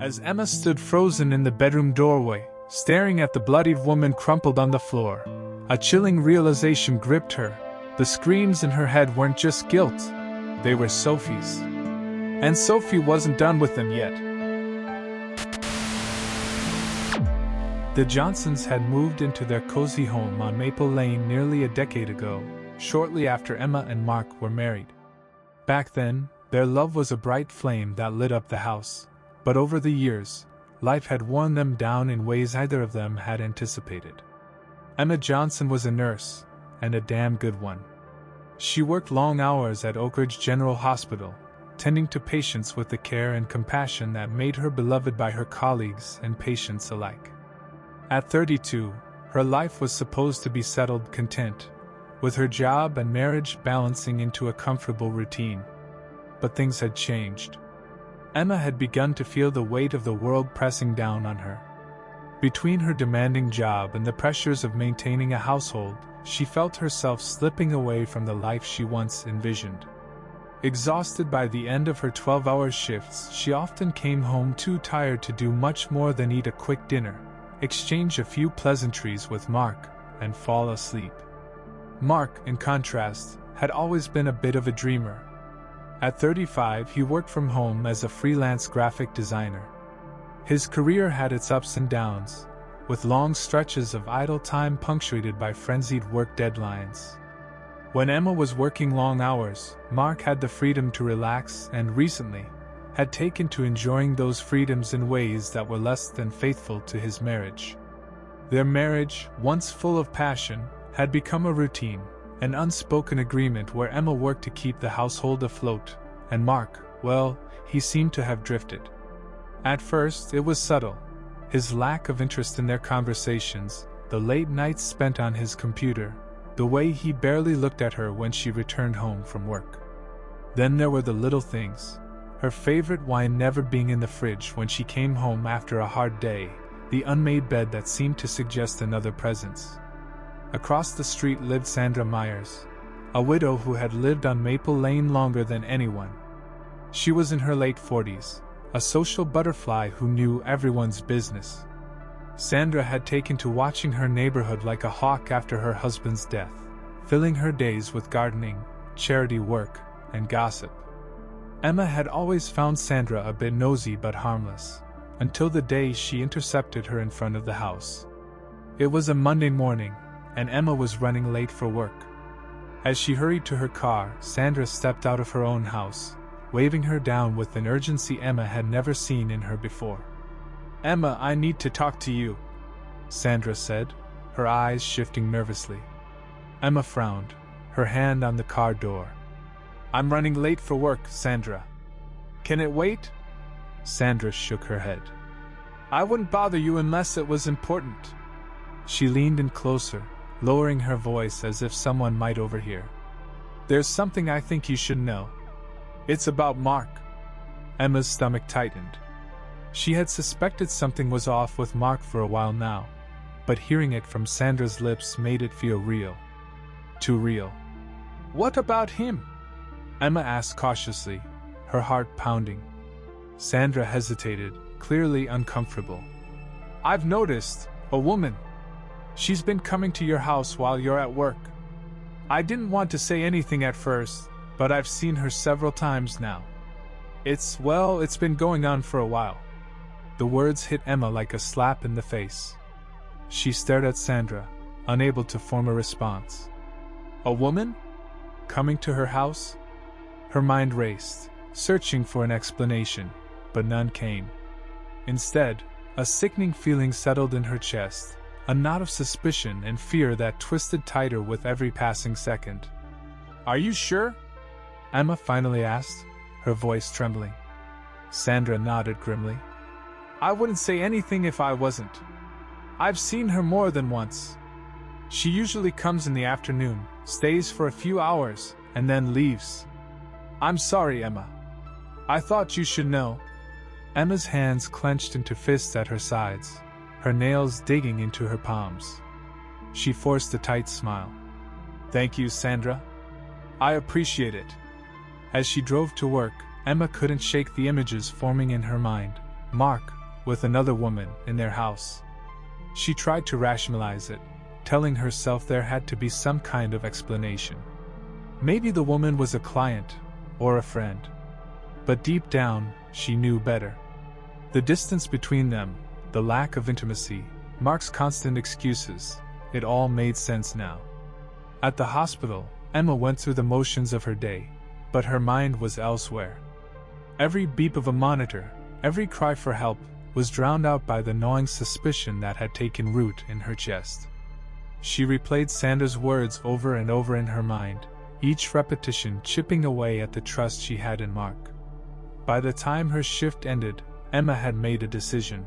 As Emma stood frozen in the bedroom doorway, staring at the bloodied woman crumpled on the floor, a chilling realization gripped her. The screams in her head weren't just guilt, they were Sophie's. And Sophie wasn't done with them yet. The Johnsons had moved into their cozy home on Maple Lane nearly a decade ago, shortly after Emma and Mark were married. Back then, their love was a bright flame that lit up the house, but over the years, life had worn them down in ways neither of them had anticipated. Emma Johnson was a nurse, and a damn good one. She worked long hours at Oak Ridge General Hospital, tending to patients with the care and compassion that made her beloved by her colleagues and patients alike. At 32, her life was supposed to be settled content, with her job and marriage balancing into a comfortable routine. But things had changed. Emma had begun to feel the weight of the world pressing down on her. Between her demanding job and the pressures of maintaining a household, she felt herself slipping away from the life she once envisioned. Exhausted by the end of her 12-hour shifts, she often came home too tired to do much more than eat a quick dinner, exchange a few pleasantries with Mark, and fall asleep. Mark, in contrast, had always been a bit of a dreamer. At 35, he worked from home as a freelance graphic designer. His career had its ups and downs, with long stretches of idle time punctuated by frenzied work deadlines. When Emma was working long hours, Mark had the freedom to relax and recently had taken to enjoying those freedoms in ways that were less than faithful to his marriage. Their marriage, once full of passion, had become a routine, an unspoken agreement where Emma worked to keep the household afloat, and Mark, well, he seemed to have drifted. At first, it was subtle. His lack of interest in their conversations, the late nights spent on his computer, the way he barely looked at her when she returned home from work. Then there were the little things. Her favorite wine never being in the fridge when she came home after a hard day, the unmade bed that seemed to suggest another presence. Across the street lived Sandra Myers, a widow who had lived on Maple Lane longer than anyone. She was in her late 40s, a social butterfly who knew everyone's business. Sandra had taken to watching her neighborhood like a hawk after her husband's death, filling her days with gardening, charity work, and gossip. Emma had always found Sandra a bit nosy but harmless, until the day she intercepted her in front of the house. It was a Monday morning, and Emma was running late for work. As she hurried to her car, Sandra stepped out of her own house, waving her down with an urgency Emma had never seen in her before. "Emma, I need to talk to you," Sandra said, her eyes shifting nervously. Emma frowned, her hand on the car door. "I'm running late for work, Sandra. Can it wait?" Sandra shook her head. "I wouldn't bother you unless it was important." She leaned in closer, lowering her voice as if someone might overhear. "There's something I think you should know. It's about Mark." Emma's stomach tightened. She had suspected something was off with Mark for a while now, but hearing it from Sandra's lips made it feel real. Too real. "What about him?" Emma asked cautiously, her heart pounding. Sandra hesitated, clearly uncomfortable. "I've noticed a woman. She's been coming to your house while you're at work. I didn't want to say anything at first, but I've seen her several times now. It's been going on for a while." The words hit Emma like a slap in the face. She stared at Sandra, unable to form a response. A woman? Coming to her house? Her mind raced, searching for an explanation, but none came. Instead, a sickening feeling settled in her chest, a knot of suspicion and fear that twisted tighter with every passing second. "Are you sure?" Emma finally asked, her voice trembling. Sandra nodded grimly. "I wouldn't say anything if I wasn't. I've seen her more than once. She usually comes in the afternoon, stays for a few hours, and then leaves. I'm sorry, Emma. I thought you should know." Emma's hands clenched into fists at her sides, her nails digging into her palms. She forced a tight smile. "Thank you, Sandra. I appreciate it." As she drove to work, Emma couldn't shake the images forming in her mind, Mark, with another woman, in their house. She tried to rationalize it, telling herself there had to be some kind of explanation. Maybe the woman was a client, or a friend. But deep down, she knew better. The distance between them, the lack of intimacy, Mark's constant excuses, it all made sense now. At the hospital, Emma went through the motions of her day, but her mind was elsewhere. Every beep of a monitor, every cry for help, was drowned out by the gnawing suspicion that had taken root in her chest. She replayed Sandra's words over and over in her mind, each repetition chipping away at the trust she had in Mark. By the time her shift ended, Emma had made a decision.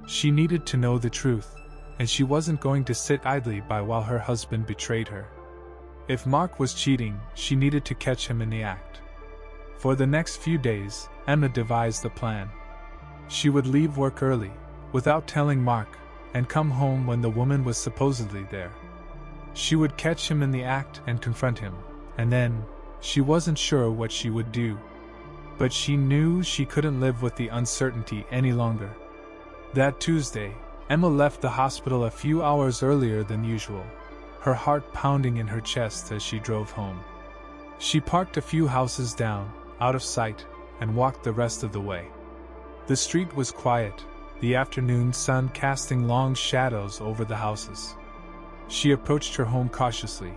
She needed to know the truth, and she wasn't going to sit idly by while her husband betrayed her. If Mark was cheating, she needed to catch him in the act. For the next few days, Emma devised a plan. She would leave work early, without telling Mark, and come home when the woman was supposedly there. She would catch him in the act and confront him, and then, she wasn't sure what she would do. But she knew she couldn't live with the uncertainty any longer. That Tuesday, Emma left the hospital a few hours earlier than usual, her heart pounding in her chest as she drove home. She parked a few houses down, out of sight, and walked the rest of the way. The street was quiet, the afternoon sun casting long shadows over the houses. She approached her home cautiously,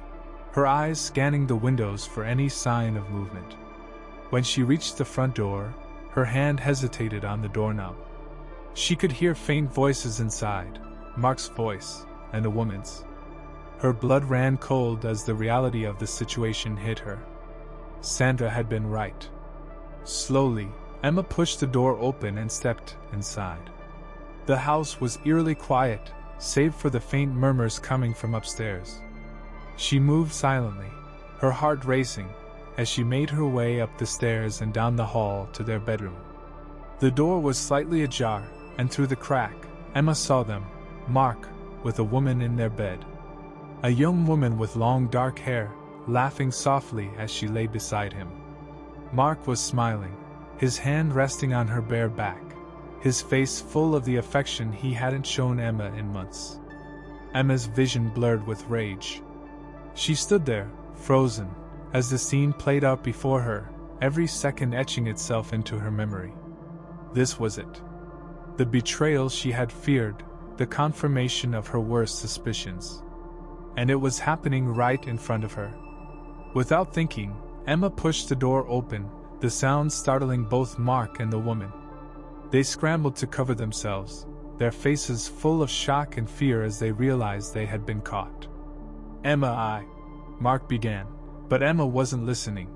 her eyes scanning the windows for any sign of movement. When she reached the front door, her hand hesitated on the doorknob. She could hear faint voices inside, Mark's voice, and a woman's. Her blood ran cold as the reality of the situation hit her. Sandra had been right. Slowly, Emma pushed the door open and stepped inside. The house was eerily quiet, save for the faint murmurs coming from upstairs. She moved silently, her heart racing, as she made her way up the stairs and down the hall to their bedroom. The door was slightly ajar, and through the crack, Emma saw them, Mark, with a woman in their bed. A young woman with long dark hair, laughing softly as she lay beside him. Mark was smiling, his hand resting on her bare back, his face full of the affection he hadn't shown Emma in months. Emma's vision blurred with rage. She stood there, frozen, as the scene played out before her, every second etching itself into her memory. This was it. The betrayal she had feared, the confirmation of her worst suspicions. And it was happening right in front of her. Without thinking, Emma pushed the door open, the sound startling both Mark and the woman. They scrambled to cover themselves, their faces full of shock and fear as they realized they had been caught. Mark began, but Emma wasn't listening.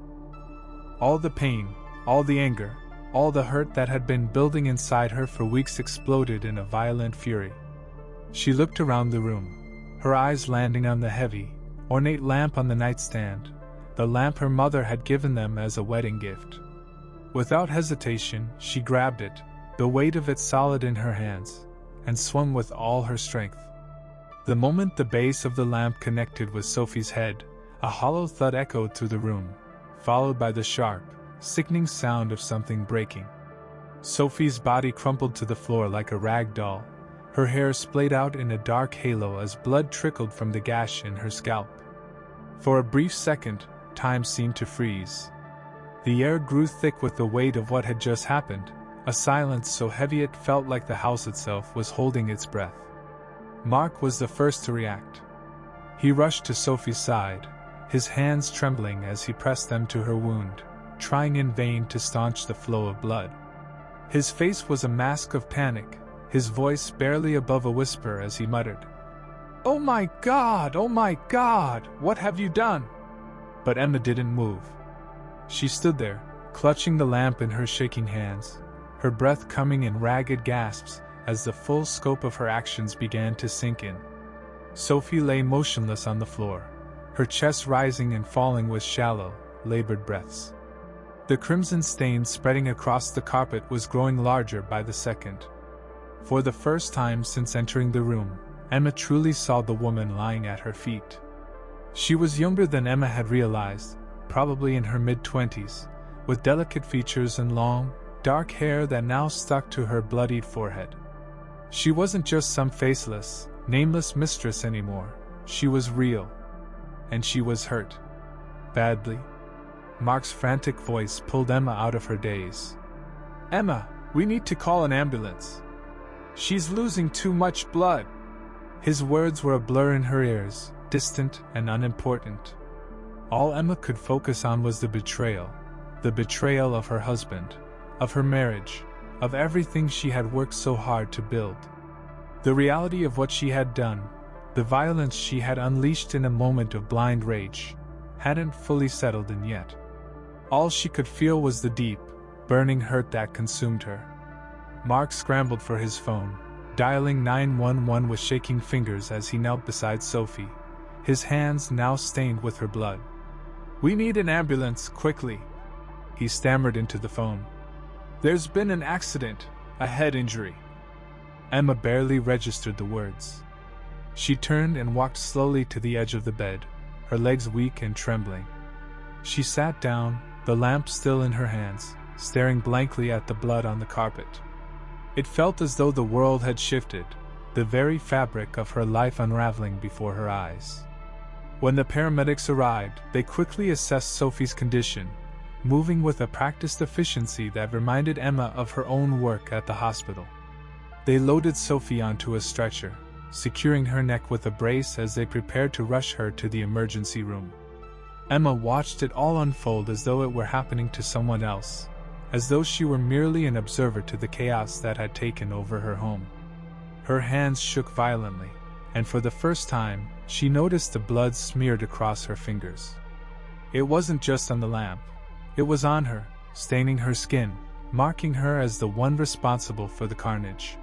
All the pain, all the anger, all the hurt that had been building inside her for weeks exploded in a violent fury. She looked around the room, her eyes landing on the heavy, ornate lamp on the nightstand, the lamp her mother had given them as a wedding gift. Without hesitation, she grabbed it, the weight of it solid in her hands, and swung with all her strength. The moment the base of the lamp connected with Sophie's head, a hollow thud echoed through the room, followed by the sharp, sickening sound of something breaking. Sophie's body crumpled to the floor like a rag doll, her hair splayed out in a dark halo as blood trickled from the gash in her scalp. For a brief second, time seemed to freeze. The air grew thick with the weight of what had just happened, a silence so heavy it felt like the house itself was holding its breath. Mark was the first to react. He rushed to Sophie's side, his hands trembling as he pressed them to her wound, trying in vain to staunch the flow of blood. His face was a mask of panic, his voice barely above a whisper as he muttered, "Oh my God, what have you done?" But Emma didn't move. She stood there, clutching the lamp in her shaking hands, her breath coming in ragged gasps as the full scope of her actions began to sink in. Sophie lay motionless on the floor, her chest rising and falling with shallow, labored breaths. The crimson stain spreading across the carpet was growing larger by the second. For the first time since entering the room, Emma truly saw the woman lying at her feet. She was younger than Emma had realized, probably in her mid-20s, with delicate features and long, dark hair that now stuck to her bloodied forehead. She wasn't just some faceless, nameless mistress anymore. She was real. And she was hurt. Badly. Mark's frantic voice pulled Emma out of her daze. "Emma, we need to call an ambulance. She's losing too much blood." His words were a blur in her ears, distant and unimportant. All Emma could focus on was the betrayal of her husband, of her marriage, of everything she had worked so hard to build. The reality of what she had done, the violence she had unleashed in a moment of blind rage, hadn't fully settled in yet. All she could feel was the deep, burning hurt that consumed her. Mark scrambled for his phone, dialing 911 with shaking fingers as he knelt beside Sophie, his hands now stained with her blood. "We need an ambulance, quickly," he stammered into the phone. "There's been an accident, a head injury." Emma barely registered the words. She turned and walked slowly to the edge of the bed, her legs weak and trembling. She sat down, the lamp still in her hands, staring blankly at the blood on the carpet. It felt as though the world had shifted, the very fabric of her life unraveling before her eyes. When the paramedics arrived, they quickly assessed Sophie's condition, moving with a practiced efficiency that reminded Emma of her own work at the hospital. They loaded Sophie onto a stretcher, securing her neck with a brace as they prepared to rush her to the emergency room. Emma watched it all unfold as though it were happening to someone else, as though she were merely an observer to the chaos that had taken over her home. Her hands shook violently, and for the first time, she noticed the blood smeared across her fingers. It wasn't just on the lamp. It was on her, staining her skin, marking her as the one responsible for the carnage.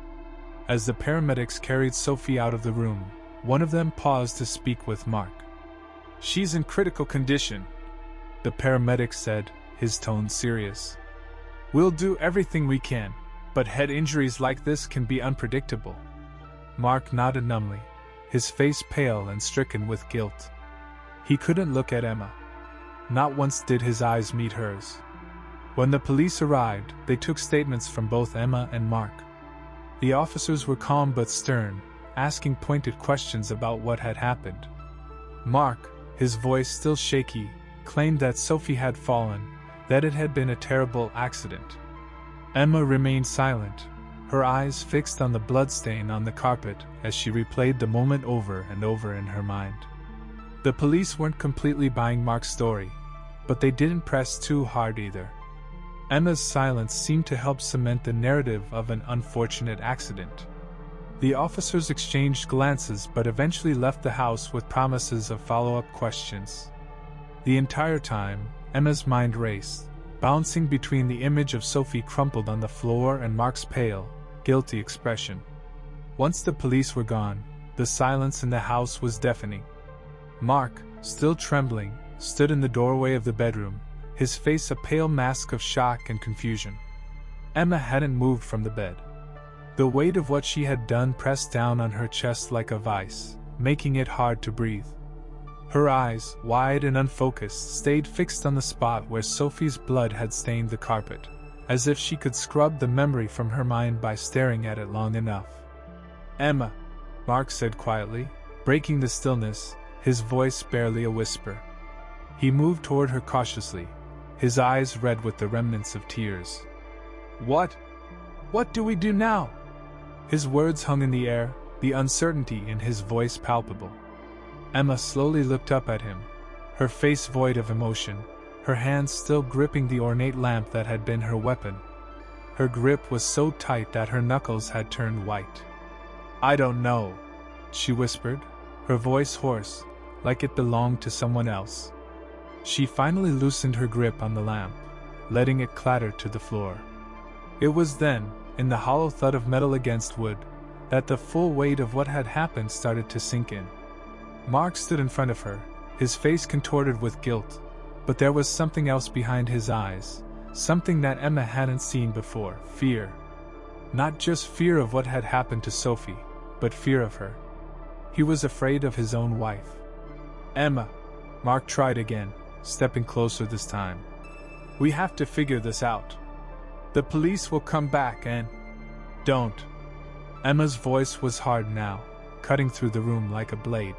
As the paramedics carried Sophie out of the room, one of them paused to speak with Mark. "She's in critical condition," the paramedic said, his tone serious. "We'll do everything we can, but head injuries like this can be unpredictable." Mark nodded numbly, his face pale and stricken with guilt. He couldn't look at Emma. Not once did his eyes meet hers. When the police arrived, they took statements from both Emma and Mark. The officers were calm but stern, asking pointed questions about what had happened. Mark, his voice still shaky, claimed that Sophie had fallen, that it had been a terrible accident. Emma remained silent, her eyes fixed on the bloodstain on the carpet as she replayed the moment over and over in her mind. The police weren't completely buying Mark's story, but they didn't press too hard either. Emma's silence seemed to help cement the narrative of an unfortunate accident. The officers exchanged glances but eventually left the house with promises of follow-up questions. The entire time, Emma's mind raced, bouncing between the image of Sophie crumpled on the floor and Mark's pale, guilty expression. Once the police were gone, the silence in the house was deafening. Mark, still trembling, stood in the doorway of the bedroom, his face a pale mask of shock and confusion. Emma hadn't moved from the bed. The weight of what she had done pressed down on her chest like a vice, making it hard to breathe. Her eyes, wide and unfocused, stayed fixed on the spot where Sophie's blood had stained the carpet, as if she could scrub the memory from her mind by staring at it long enough. "Emma," Mark said quietly, breaking the stillness, his voice barely a whisper. He moved toward her cautiously, his eyes red with the remnants of tears. What do we do now?" His words hung in the air, the uncertainty in his voice palpable. Emma slowly looked up at him, her face void of emotion, her hands still gripping the ornate lamp that had been her weapon. Her grip was so tight that her knuckles had turned white. "I don't know," she whispered, her voice hoarse, like it belonged to someone else. She finally loosened her grip on the lamp, letting it clatter to the floor. It was then, in the hollow thud of metal against wood, that the full weight of what had happened started to sink in. Mark stood in front of her, his face contorted with guilt, but there was something else behind his eyes, something that Emma hadn't seen before: fear. Not just fear of what had happened to Sophie, but fear of her. He was afraid of his own wife. "Emma," Mark tried again, stepping closer this time. "We have to figure this out. The police will come back and... Don't. Emma's voice was hard now, cutting through the room like a blade.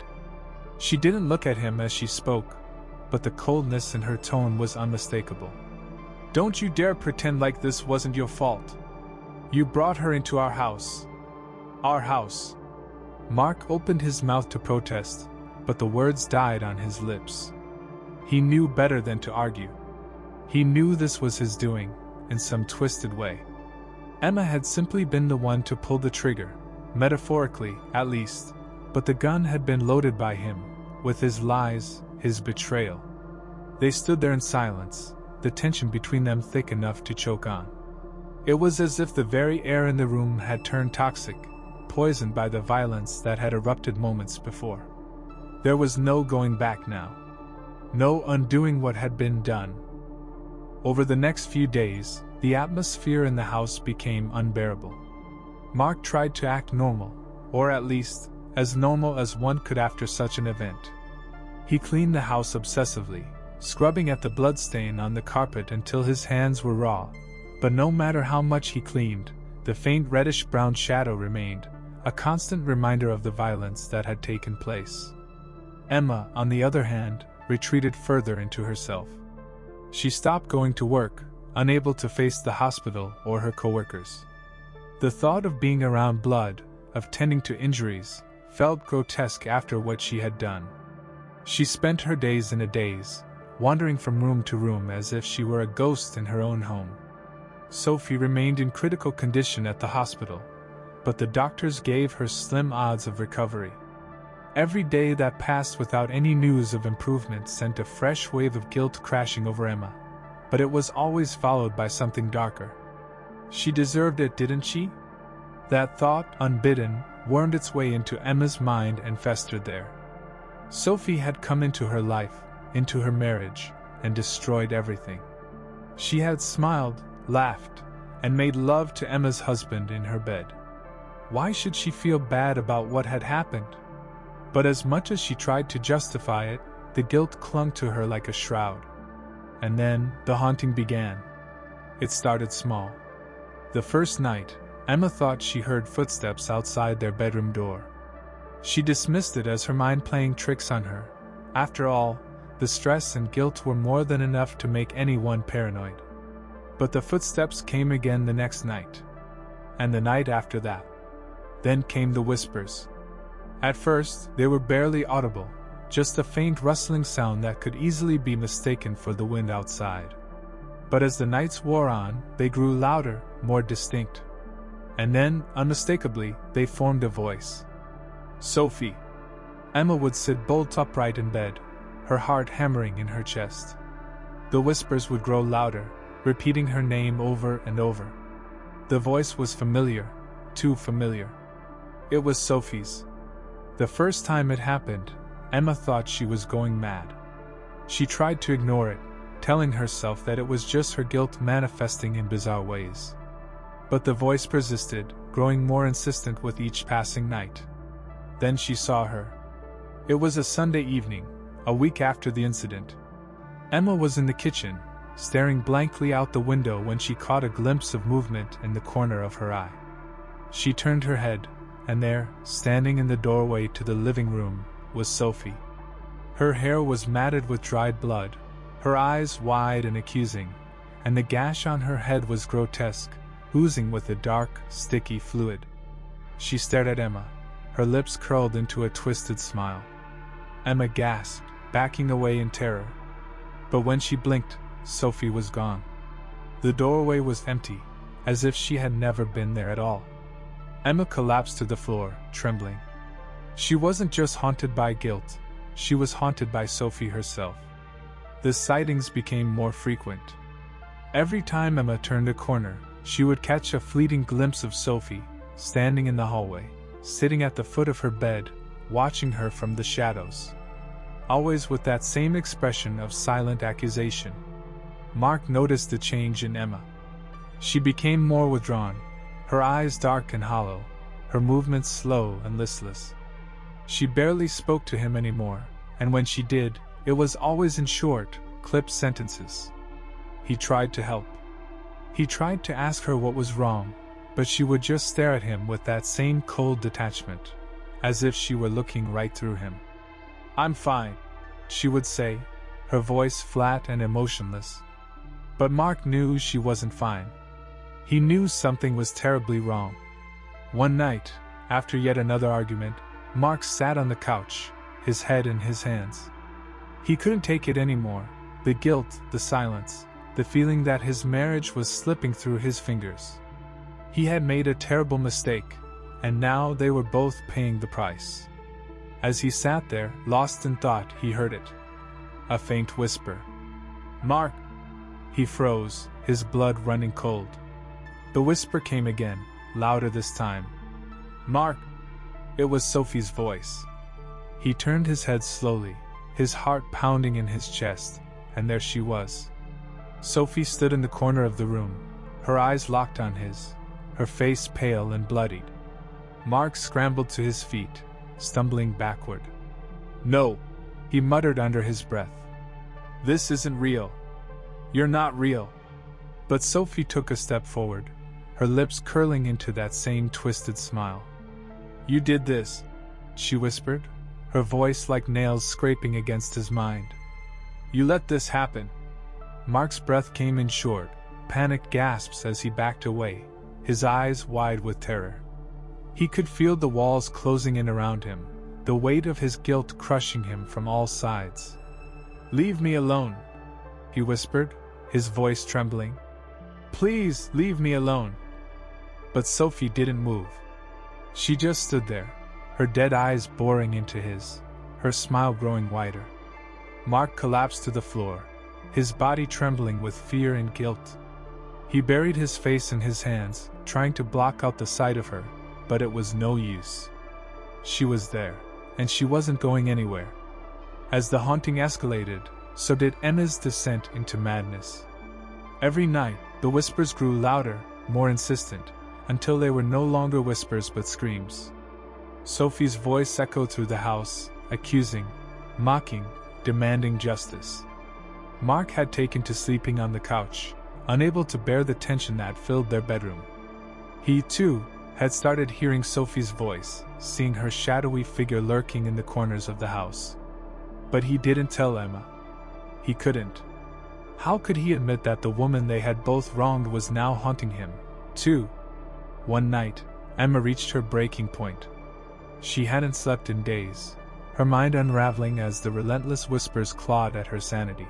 She didn't look at him as she spoke, but the coldness in her tone was unmistakable. Don't you dare pretend like this wasn't your fault. You brought her into our house. Our house. Mark opened his mouth to protest, but the words died on his lips. He knew better than to argue. He knew this was his doing, in some twisted way. Emma had simply been the one to pull the trigger, metaphorically, at least, but the gun had been loaded by him, with his lies, his betrayal. They stood there in silence, the tension between them thick enough to choke on. It was as if the very air in the room had turned toxic, poisoned by the violence that had erupted moments before. There was no going back now. No undoing what had been done. Over the next few days, the atmosphere in the house became unbearable. Mark tried to act normal, or at least, as normal as one could after such an event. He cleaned the house obsessively, scrubbing at the bloodstain on the carpet until his hands were raw, but no matter how much he cleaned, the faint reddish-brown shadow remained, a constant reminder of the violence that had taken place. Emma, on the other hand, retreated further into herself. She stopped going to work, unable to face the hospital or her coworkers. The thought of being around blood, of tending to injuries, felt grotesque after what she had done. She spent her days in a daze, wandering from room to room as if she were a ghost in her own home. Sophie remained in critical condition at the hospital, but the doctors gave her slim odds of recovery. Every day that passed without any news of improvement sent a fresh wave of guilt crashing over Emma, but it was always followed by something darker. She deserved it, didn't she? That thought, unbidden, wormed its way into Emma's mind and festered there. Sophie had come into her life, into her marriage, and destroyed everything. She had smiled, laughed, and made love to Emma's husband in her bed. Why should she feel bad about what had happened? But as much as she tried to justify it, the guilt clung to her like a shroud. And then, the haunting began. It started small. The first night, Emma thought she heard footsteps outside their bedroom door. She dismissed it as her mind playing tricks on her. After all, the stress and guilt were more than enough to make anyone paranoid. But the footsteps came again the next night. And the night after that. Then came the whispers. At first, they were barely audible, just a faint rustling sound that could easily be mistaken for the wind outside. But as the nights wore on, they grew louder, more distinct. And then, unmistakably, they formed a voice. Sophie. Emma would sit bolt upright in bed, her heart hammering in her chest. The whispers would grow louder, repeating her name over and over. The voice was familiar, too familiar. It was Sophie's. The first time it happened, Emma thought she was going mad. She tried to ignore it, telling herself that it was just her guilt manifesting in bizarre ways. But the voice persisted, growing more insistent with each passing night. Then she saw her. It was a Sunday evening, a week after the incident. Emma was in the kitchen, staring blankly out the window when she caught a glimpse of movement in the corner of her eye. She turned her head, and there, standing in the doorway to the living room, was Sophie. Her hair was matted with dried blood, her eyes wide and accusing, and the gash on her head was grotesque, oozing with a dark, sticky fluid. She stared at Emma, her lips curled into a twisted smile. Emma gasped, backing away in terror. But when she blinked, Sophie was gone. The doorway was empty, as if she had never been there at all. Emma collapsed to the floor, trembling. She wasn't just haunted by guilt, she was haunted by Sophie herself. The sightings became more frequent. Every time Emma turned a corner, she would catch a fleeting glimpse of Sophie, standing in the hallway, sitting at the foot of her bed, watching her from the shadows. Always with that same expression of silent accusation. Mark noticed the change in Emma. She became more withdrawn, her eyes dark and hollow, her movements slow and listless. She barely spoke to him anymore, and when she did, it was always in short, clipped sentences. He tried to help. He tried to ask her what was wrong, but she would just stare at him with that same cold detachment, as if she were looking right through him. "I'm fine," she would say, her voice flat and emotionless. But Mark knew she wasn't fine. He knew something was terribly wrong. One night, after yet another argument, Mark sat on the couch, his head in his hands. He couldn't take it anymore, the guilt, the silence, the feeling that his marriage was slipping through his fingers. He had made a terrible mistake, and now they were both paying the price. As he sat there, lost in thought, he heard it. A faint whisper. "Mark!" He froze, his blood running cold. The whisper came again, louder this time. "Mark!" It was Sophie's voice. He turned his head slowly, his heart pounding in his chest, and there she was. Sophie stood in the corner of the room, her eyes locked on his, her face pale and bloodied. Mark scrambled to his feet, stumbling backward. "No," he muttered under his breath. "This isn't real. You're not real." But Sophie took a step forward, her lips curling into that same twisted smile. "You did this," she whispered, her voice like nails scraping against his mind. "You let this happen." Mark's breath came in short, panicked gasps as he backed away, his eyes wide with terror. He could feel the walls closing in around him, the weight of his guilt crushing him from all sides. "Leave me alone," he whispered, his voice trembling. "Please, leave me alone." But Sophie didn't move. She just stood there, her dead eyes boring into his, her smile growing wider. Mark collapsed to the floor, his body trembling with fear and guilt. He buried his face in his hands, trying to block out the sight of her, but it was no use. She was there, and she wasn't going anywhere. As the haunting escalated, so did Emma's descent into madness. Every night, the whispers grew louder, more insistent, until they were no longer whispers but screams. Sophie's voice echoed through the house, accusing, mocking, demanding justice. Mark had taken to sleeping on the couch, unable to bear the tension that filled their bedroom. He, too, had started hearing Sophie's voice, seeing her shadowy figure lurking in the corners of the house. But he didn't tell Emma. He couldn't. How could he admit that the woman they had both wronged was now haunting him, too? One night, Emma reached her breaking point. She hadn't slept in days, her mind unraveling as the relentless whispers clawed at her sanity.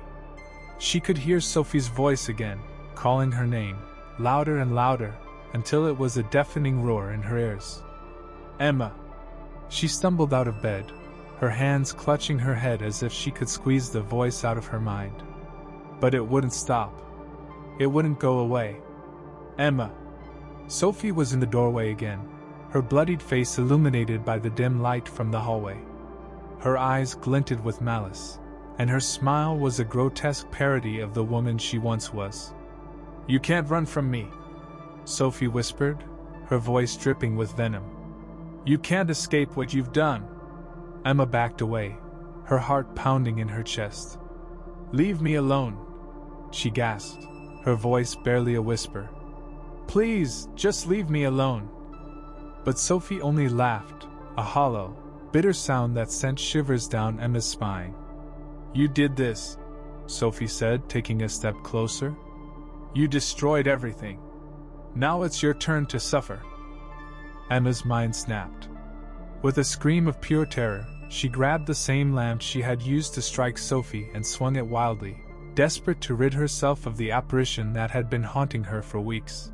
She could hear Sophie's voice again, calling her name, louder and louder, until it was a deafening roar in her ears. "Emma!" She stumbled out of bed, her hands clutching her head as if she could squeeze the voice out of her mind. But it wouldn't stop. It wouldn't go away. "Emma!" Sophie was in the doorway again, her bloodied face illuminated by the dim light from the hallway. Her eyes glinted with malice, and her smile was a grotesque parody of the woman she once was. "You can't run from me," Sophie whispered, her voice dripping with venom. "You can't escape what you've done." Emma backed away, her heart pounding in her chest. "Leave me alone," she gasped, her voice barely a whisper. "Please, just leave me alone." But Sophie only laughed, a hollow, bitter sound that sent shivers down Emma's spine. "You did this," Sophie said, taking a step closer. "You destroyed everything. Now it's your turn to suffer." Emma's mind snapped. With a scream of pure terror, she grabbed the same lamp she had used to strike Sophie and swung it wildly, desperate to rid herself of the apparition that had been haunting her for weeks.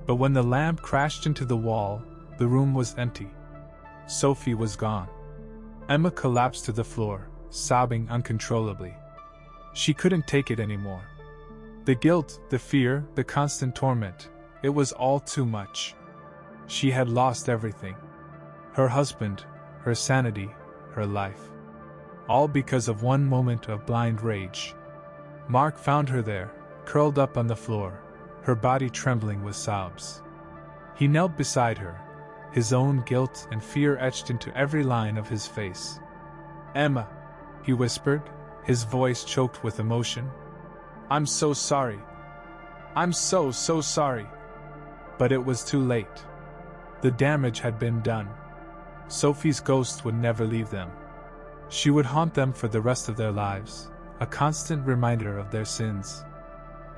But when the lamp crashed into the wall, the room was empty. Sophie was gone. Emma collapsed to the floor, sobbing uncontrollably. She couldn't take it anymore. The guilt, the fear, the constant torment, it was all too much. She had lost everything. Her husband, her sanity, her life. All because of one moment of blind rage. Mark found her there, curled up on the floor, her body trembling with sobs. He knelt beside her, his own guilt and fear etched into every line of his face. "Emma," he whispered, his voice choked with emotion. "I'm so sorry. I'm so sorry." But it was too late. The damage had been done. Sophie's ghost would never leave them. She would haunt them for the rest of their lives, a constant reminder of their sins.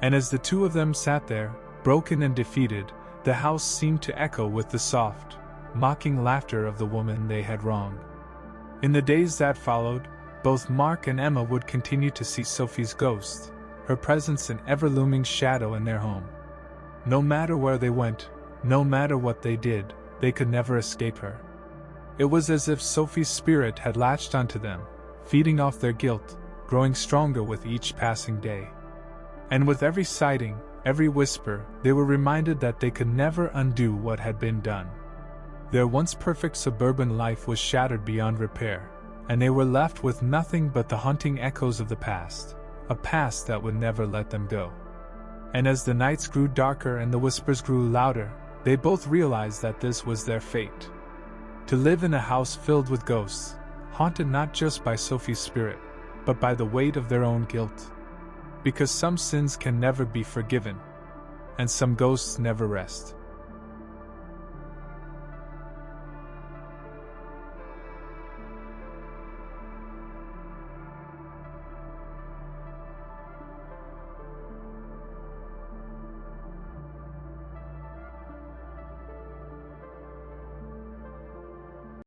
And as the two of them sat there, broken and defeated, the house seemed to echo with the soft, mocking laughter of the woman they had wronged. In the days that followed, both Mark and Emma would continue to see Sophie's ghost, her presence an ever-looming shadow in their home. No matter where they went, no matter what they did, they could never escape her. It was as if Sophie's spirit had latched onto them, feeding off their guilt, growing stronger with each passing day. And with every sighting, every whisper, they were reminded that they could never undo what had been done. Their once perfect suburban life was shattered beyond repair, and they were left with nothing but the haunting echoes of the past, a past that would never let them go. And as the nights grew darker and the whispers grew louder, they both realized that this was their fate. To live in a house filled with ghosts, haunted not just by Sophie's spirit, but by the weight of their own guilt. Because some sins can never be forgiven, and some ghosts never rest.